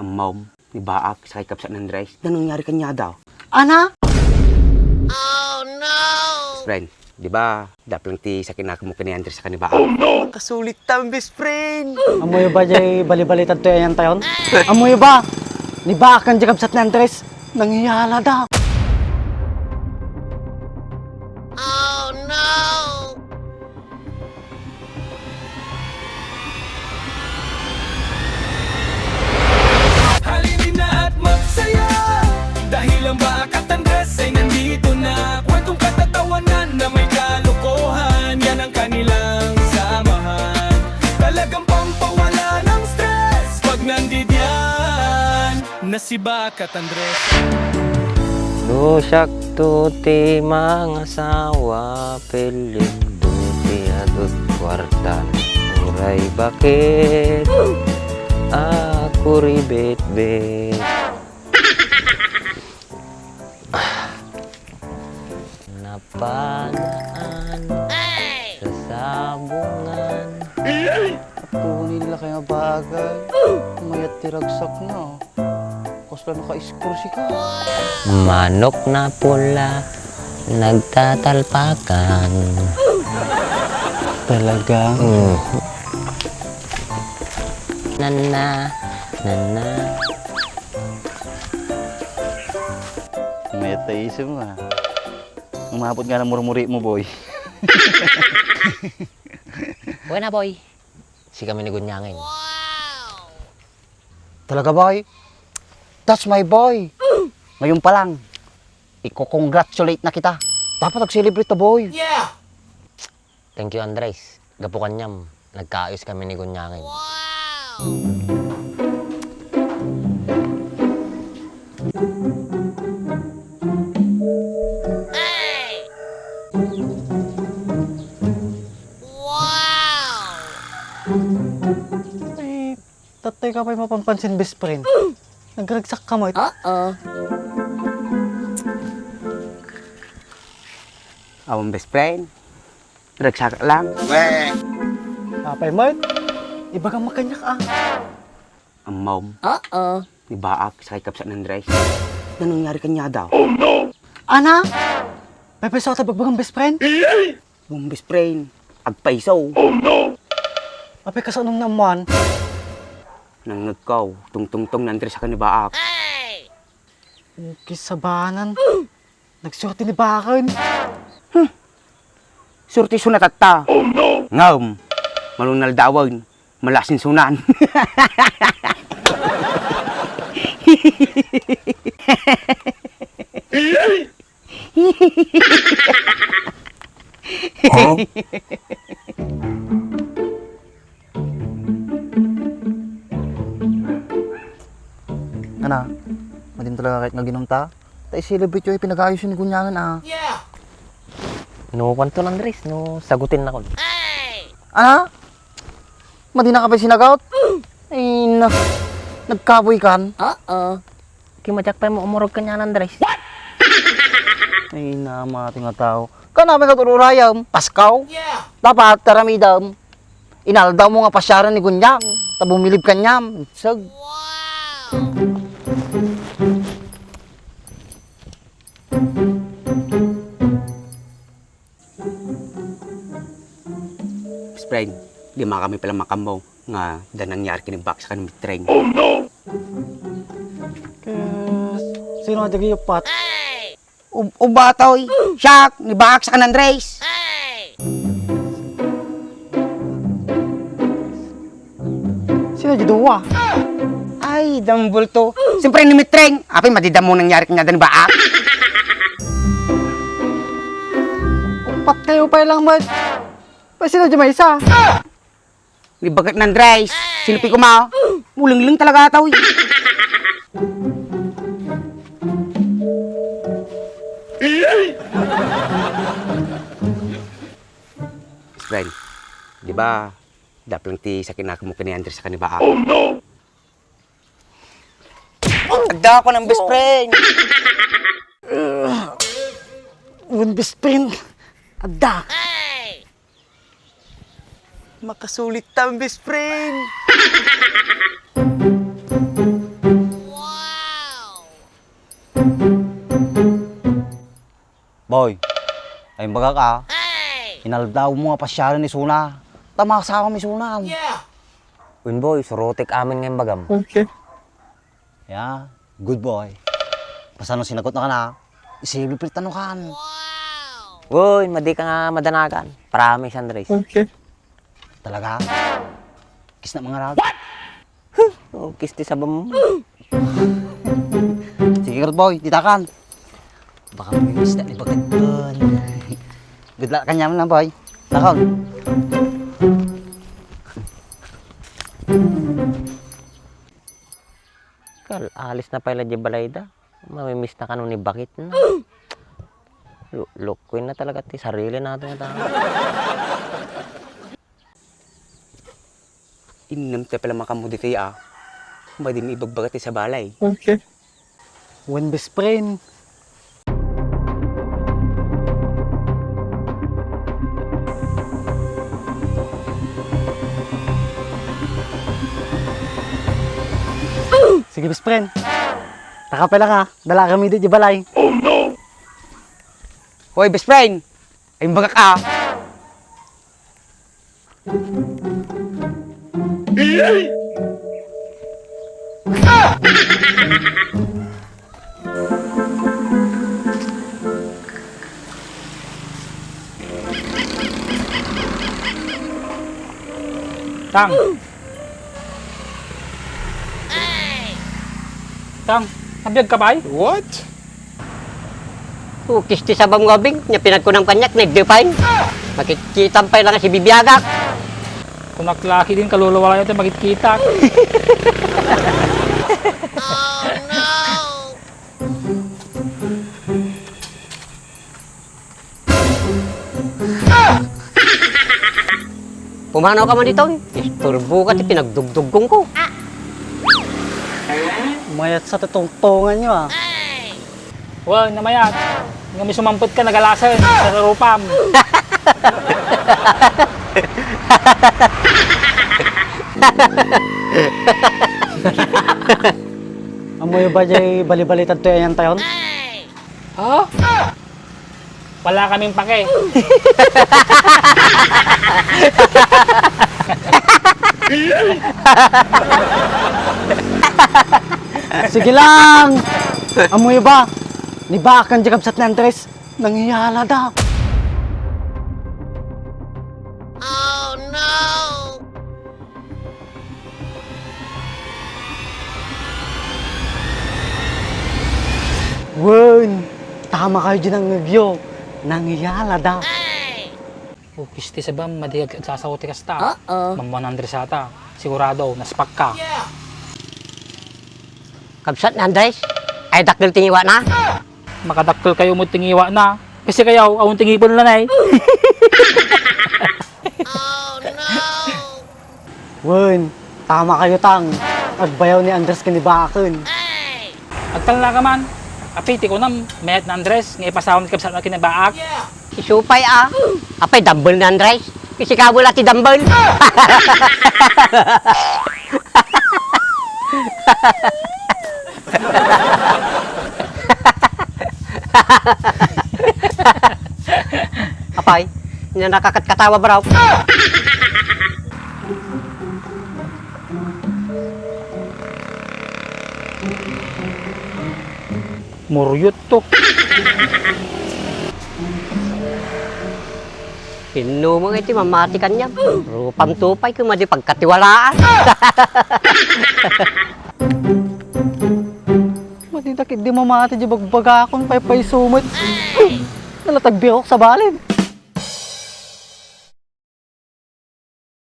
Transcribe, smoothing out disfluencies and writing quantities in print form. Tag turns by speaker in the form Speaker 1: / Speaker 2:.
Speaker 1: ang mom ni Baak sa kapsa ng Andres. Na nangyari kanya daw?
Speaker 2: Ana?
Speaker 3: Oh no!
Speaker 1: Friend, di ba? Daplang ti sa kinakamukin ni Andres sa kani Baak. Oh no! Kasulit tam, best friend!
Speaker 2: Amoy ba jay bali-balitan to yan tayon? Amoy ba? Ni ba kan jagabsat ni Andres? Nangyayala daw.
Speaker 3: Oh no!
Speaker 4: Halinin na at magsaya dahil ang Baak at Andres ay nandito na. Kwentong katatawanan na may kalokohan, yan ang kanilang samahan. Talagang pampawala ng stress pag nandidyan na si Baak at Andres.
Speaker 5: Lusak tuti mga asawa, piling duti adut kwartan. Uray bakit ako ribet-bet. Napanaan sa sabungan.
Speaker 2: Kunin nila kaya bagay. Mayat tiragsak na. Kusla naka-score si ka.
Speaker 5: Manok na pula, nagtatalpakan.
Speaker 2: Talaga?
Speaker 5: Nana, nana.
Speaker 2: May taisip mo ha. Umabot nga ng murmuri mo, boy.
Speaker 5: Uy na boy, si kami ni Gunyangin.
Speaker 2: Talaga, boy? That's my boy. Ngayon pa lang, iko-congratulate na kita. Dapat nag-celebrate na, boy.
Speaker 4: Yeah!
Speaker 5: Thank you Andres, gapukan niyam, nagkaayos kami ni Gunyangin.
Speaker 2: Eh, tatay ka pa'y mapampansin, best friend. Nagragsak ka mo.
Speaker 1: Awang best friend. Ragsak lang.
Speaker 2: Apay, Mart. Iba kang makanyak ah.
Speaker 1: Ang mom ni Baak sa kapsa ng Andres. Na nangyari kanya daw?
Speaker 2: Ana? May peso ka tabagbagang best friend?
Speaker 1: Yung best friend, agpaisaw.
Speaker 2: Apay ka sa anong naman?
Speaker 1: Nang nagkaw, tungtungtong ng Andres sa kani Baak.
Speaker 2: Kisabanan. Nagsurti ni Bakan.
Speaker 1: Surti sunat at ta. Ngam, malunal dawan, malasin sunan.
Speaker 2: Ana, madim talaga kahit nga ginunta. Tayo celebrate yung pinag-ayos ni Gunyangan ah.
Speaker 4: Yeah!
Speaker 5: No kwanto Andres, no sagutin na ko.
Speaker 2: Ana? Madi na ka ba sinagot? Ay na. Nagkaboy kan?
Speaker 5: Kimajak pa mo umurog kanya Andres.
Speaker 2: Ay na, mga tinga tao. Ka namin katulurayam, Paskaw.
Speaker 4: Yeah!
Speaker 2: Dapat taramidam. Inaldaw mo nga pasyaran ni Gunyang. Tabumilib kanyam. Sag.
Speaker 1: Best friend, di mga kami palang makamaw nga danang nangyari kini Baak sa kanang mitreng.
Speaker 2: Sino nga dagi yung pat?
Speaker 1: Ubatoy, siyak, ni Baak sa kanang Andres.
Speaker 2: Sino di duwa?
Speaker 1: Ay, dambol to. Siyempre ni mitreng, apay madidam mo nangyari kanya dan Baak.
Speaker 2: Upat kayo pa lang ba? Pa sino di may isa?
Speaker 1: Ni bagat ng Andres, sinupi ko ma. Muling-ling talaga ataw. Friend, di ba? Daplang ti sa kinakamukin ni Andres sa kani Baak. Oh no! Agda ako ng best friend.
Speaker 2: One best friend. Ada.
Speaker 1: Makasulit tam best friend.
Speaker 2: Boy, ay baga ka. Inaldaw mo nga pasyaran ni Suna. Tamasa kami Suna.
Speaker 5: Uy, boy, surotik amin ngayong bagam.
Speaker 2: Yeah, good boy. Basta nung sinagot na ka na, isilipilit tanukan.
Speaker 5: Uy, madi ka nga madanagan. Promise, Andres.
Speaker 2: Talaga? Kiss na mga rag.
Speaker 5: Oh, kiss di sa bam.
Speaker 2: Sige good boy, ditakan. Baka may na ni Bakit doon. Good luck kanya lang boy. Nakon.
Speaker 5: Kal, alis na pala di balayda. Mamimiss na kanong ni Bakit na. Lukuin na talaga ti sarili natin na tao.
Speaker 1: Inam tayo pala makamudi tayo Ba di mo ibagbagat sa balay.
Speaker 2: When best friend. Sige best friend. Taka pa lang ha. Dala kami di balay.
Speaker 1: Hoy, best friend! Ay bagak
Speaker 6: Tang. Tang, nabiyag ka ba?
Speaker 7: Ukis ti sabam gabing, niya pinagkunang kanyak, nag-define. Makikitampay lang si Bibiyagak.
Speaker 6: Kung naklaki din, kaluluwa natin makikita.
Speaker 7: Pumanaw ka man dito, isturbo ka ti pinagdugdugong ko.
Speaker 2: Mayat sa tutungtungan nyo ah.
Speaker 6: Well, namayat. Nga may sumampot ka, nagalasan sa rupam.
Speaker 2: Amoy ba jay balibalitan to yan tayon?
Speaker 6: Ha? Wala kaming pake.
Speaker 2: Sige lang! Amoy ba? Ni Bakan Jacobsat ni Andres. Nangyayala daw.
Speaker 3: Oh no!
Speaker 2: Wen! Tama kayo dyan ang nagyo. Nangyayala daw.
Speaker 6: Ukis ti sabam, madigag at sasawti ka sta. Mamman Andres ata. Sigurado, naspak ka.
Speaker 7: Kabsat na Andres, ay dakil tingiwa na.
Speaker 6: Makadakkel kayo mo tingiwa na. Kasi kayo, awong tingipon lang eh.
Speaker 3: Oh no!
Speaker 2: Wen! Tama kayo tang. Agbayaw ni Andres kanibakan.
Speaker 6: Agtal na ka man. Apiti ko nam, mayat na Andres, ngay pasawang kabsat na kinabaak.
Speaker 7: Isupay apay dumbbell na Andres. Kasi kabula ti dumbbell. Apay, na nakakatkatawa ba raw?
Speaker 6: Muryot to.
Speaker 7: Pino mo iti mamati kanya. Rupam tupay kung madi pagkatiwalaan.
Speaker 2: Matitakit di mamati di bagbagakon pay sumot. Nalatagbi ako sa balin.